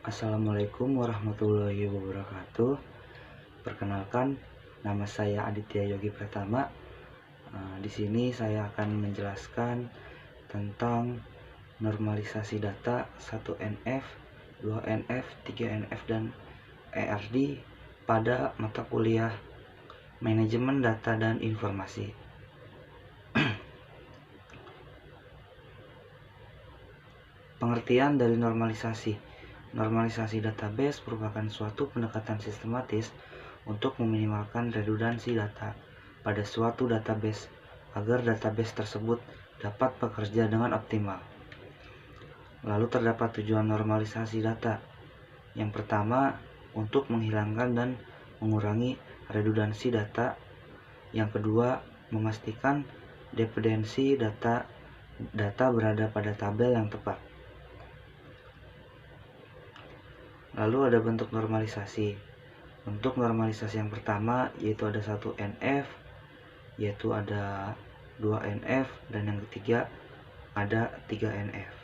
Assalamualaikum warahmatullahi wabarakatuh. Perkenalkan, nama saya Aditya Yogi Pratama. Di sini saya akan menjelaskan tentang normalisasi data 1NF, 2NF, 3NF, dan ERD pada mata kuliah Manajemen Data dan Informasi. Pengertian dari normalisasi. Normalisasi database merupakan suatu pendekatan sistematis untuk meminimalkan redundansi data pada suatu database agar database tersebut dapat bekerja dengan optimal. Lalu terdapat tujuan normalisasi data. Yang pertama, untuk menghilangkan dan mengurangi redundansi data. Yang kedua, memastikan dependensi data berada pada tabel yang tepat. Lalu ada bentuk normalisasi. Bentuk normalisasi yang pertama yaitu ada 1NF, yaitu ada 2NF, dan yang ketiga ada 3NF.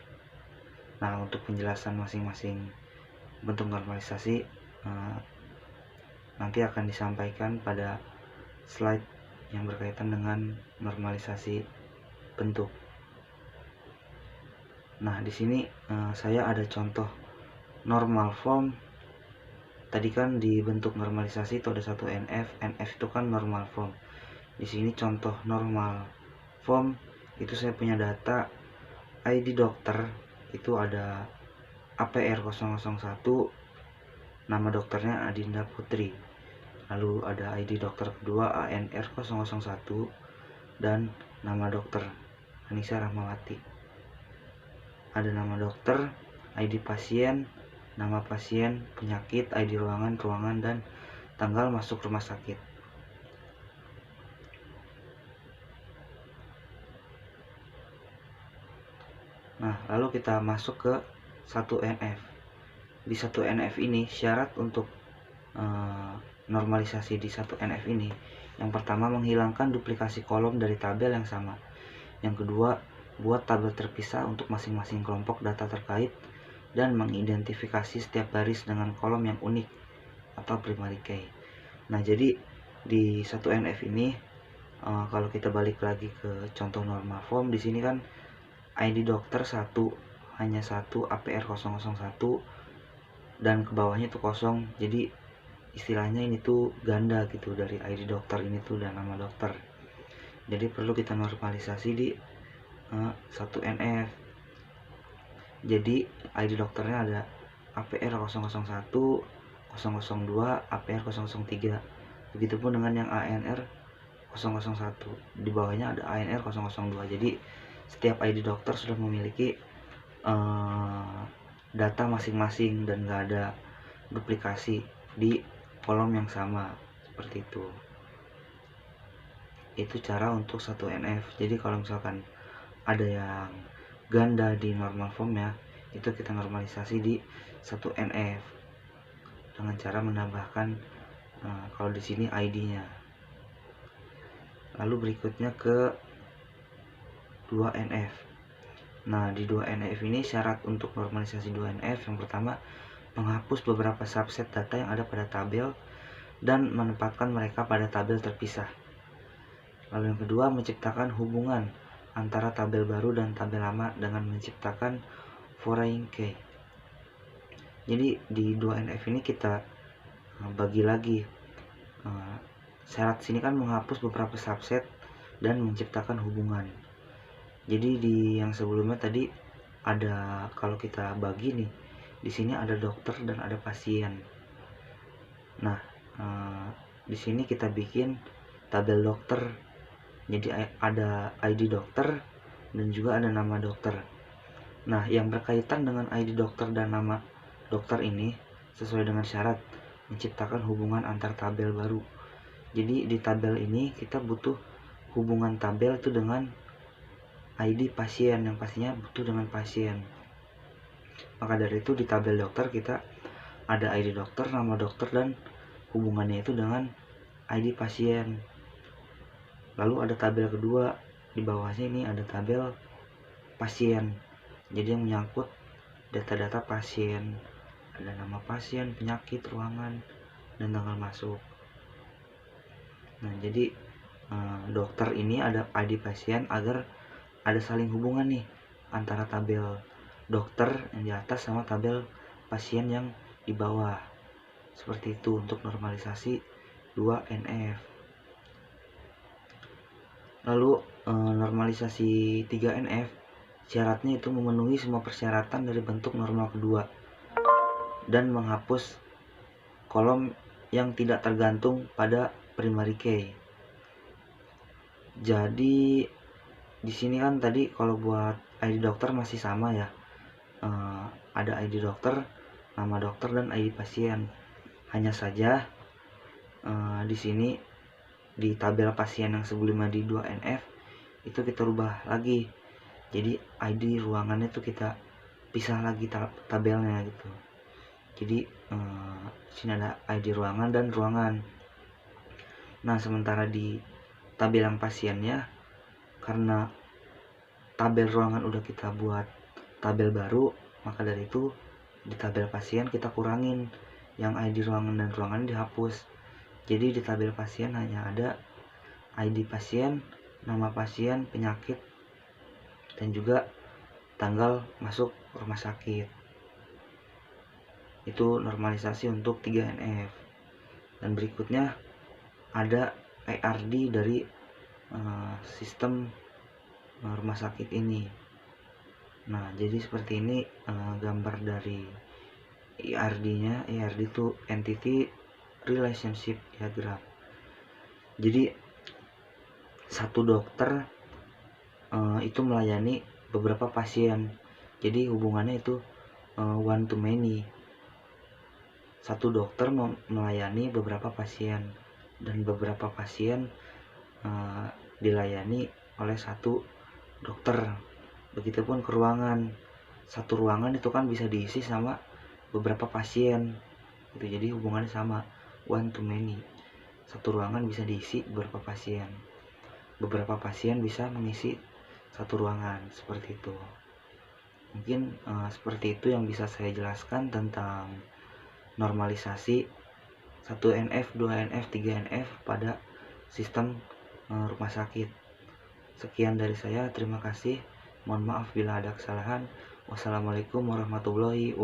Nah, untuk penjelasan masing-masing bentuk normalisasi nanti akan disampaikan pada slide yang berkaitan dengan normalisasi bentuk. Nah, di sini saya ada contoh normal form. Tadi kan di bentuk normalisasi itu ada 1NF, NF itu kan normal form. Di sini contoh normal form itu saya punya data ID dokter itu ada APR 001, nama dokternya Adinda Putri. Lalu ada ID dokter kedua ANR 001 dan nama dokter Anissa Rahmawati. Ada nama dokter, ID pasien, nama pasien, penyakit, ID ruangan, dan tanggal masuk rumah sakit. Nah, lalu kita masuk ke 1NF. Di 1NF ini syarat untuk normalisasi di 1NF ini, yang pertama menghilangkan duplikasi kolom dari tabel yang sama. Yang kedua, buat tabel terpisah untuk masing-masing kelompok data terkait dan mengidentifikasi setiap baris dengan kolom yang unik atau primary key. Nah, jadi di 1NF ini kalau kita balik lagi ke contoh normal form, di sini kan ID dokter hanya satu APR 001 dan ke bawahnya itu kosong. Jadi istilahnya ini tuh ganda gitu dari ID dokter ini tuh dan nama dokter. Jadi perlu kita normalisasi di 1NF. Jadi ID dokternya ada APR 001, 002, APR 003. Begitupun dengan yang ANR 001. Di bawahnya ada ANR 002. Jadi setiap ID dokter sudah memiliki data masing-masing dan nggak ada duplikasi di kolom yang sama seperti itu. Itu cara untuk 1NF. Jadi kalau misalkan ada yang ganda di normal form ya, itu kita normalisasi di 1NF dengan cara menambahkan kalau di sini ID-nya. Lalu berikutnya ke 2NF. Nah, di 2NF ini syarat untuk normalisasi 2NF yang pertama menghapus beberapa subset data yang ada pada tabel dan menempatkan mereka pada tabel terpisah. Lalu yang kedua, menciptakan hubungan antara tabel baru dan tabel lama dengan menciptakan foreign key. Jadi di 2NF ini kita bagi lagi. Syarat sini kan menghapus beberapa subset dan menciptakan hubungan. Jadi di yang sebelumnya tadi ada, kalau kita bagi nih, di sini ada dokter dan ada pasien. Nah, di sini kita bikin tabel dokter. Jadi ada ID dokter dan juga ada nama dokter. Nah, yang berkaitan dengan ID dokter dan nama dokter ini sesuai dengan syarat menciptakan hubungan antar tabel baru. Jadi di tabel ini kita butuh hubungan tabel itu dengan ID pasien, yang pastinya butuh dengan pasien. Maka dari itu di tabel dokter kita ada ID dokter, nama dokter, dan hubungannya itu dengan ID pasien. Lalu ada tabel kedua, di bawahnya ini ada tabel pasien. Jadi yang menyangkut data-data pasien. ada nama pasien, penyakit, ruangan, dan tanggal masuk. Nah, jadi dokter ini ada ID pasien agar ada saling hubungan nih antara tabel dokter yang di atas sama tabel pasien yang di bawah. Seperti itu untuk normalisasi 2NF. Lalu normalisasi 3NF syaratnya itu memenuhi semua persyaratan dari bentuk normal kedua dan menghapus kolom yang tidak tergantung pada primary key. Jadi di sini kan tadi kalau buat ID dokter masih sama ya, ada ID dokter, nama dokter, dan ID pasien. Hanya saja di sini di tabel pasien yang sebelumnya di 2NF itu kita rubah lagi, jadi ID ruangannya itu kita pisah lagi tabelnya gitu. Jadi di sini ada ID ruangan dan ruangan. Nah, sementara di tabel yang pasiennya, karena tabel ruangan udah kita buat tabel baru, maka dari itu di tabel pasien kita kurangin yang ID ruangan dan ruangan dihapus. Jadi di tabel pasien hanya ada ID pasien, nama pasien, penyakit, dan juga tanggal masuk rumah sakit. Itu normalisasi untuk 3NF. Dan berikutnya ada ERD dari sistem rumah sakit ini. Nah, jadi seperti ini gambar dari ERD-nya. ERD itu Entity Relationship Diagram. Jadi satu dokter itu melayani beberapa pasien. Jadi hubungannya itu one to many. Satu dokter melayani beberapa pasien dan beberapa pasien dilayani oleh satu dokter. Begitupun ke ruangan. Satu ruangan itu kan bisa diisi sama beberapa pasien. Gitu. Jadi hubungannya sama, one to many. Satu ruangan bisa diisi beberapa pasien. Beberapa pasien bisa mengisi satu ruangan, seperti itu. Mungkin seperti itu yang bisa saya jelaskan tentang normalisasi 1NF, 2NF, 3NF pada sistem rumah sakit. Sekian dari saya, terima kasih. Mohon maaf bila ada kesalahan. Wassalamualaikum warahmatullahi wabarakatuh.